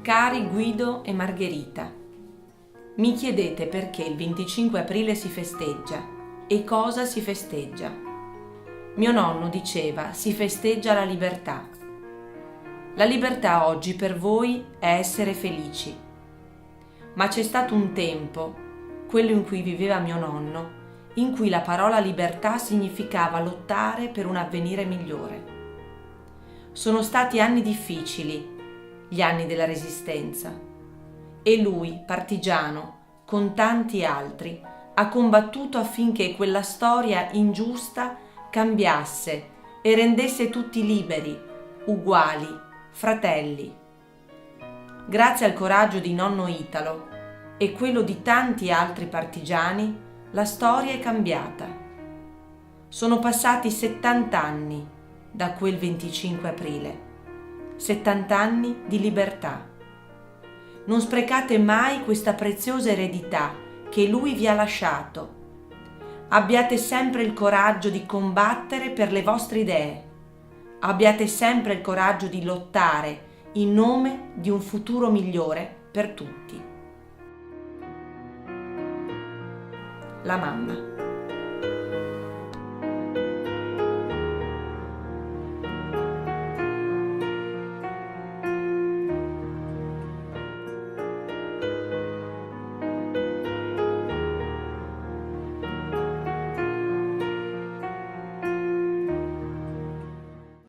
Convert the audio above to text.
Cari Guido e Margherita, mi chiedete perché il 25 aprile si festeggia e cosa si festeggia. Mio nonno diceva: si festeggia la libertà. La libertà oggi per voi è essere felici. Ma c'è stato un tempo, quello in cui viveva mio nonno, in cui la parola libertà significava lottare per un avvenire migliore. Sono stati anni difficili, gli anni della Resistenza, e lui, partigiano, con tanti altri, ha combattuto affinché quella storia ingiusta cambiasse e rendesse tutti liberi, uguali, fratelli. Grazie al coraggio di nonno Italo e quello di tanti altri partigiani, la storia è cambiata. Sono passati 70 anni da quel 25 aprile. 70 anni di libertà. Non sprecate mai questa preziosa eredità che lui vi ha lasciato. Abbiate sempre il coraggio di combattere per le vostre idee. Abbiate sempre il coraggio di lottare in nome di un futuro migliore per tutti. La mamma.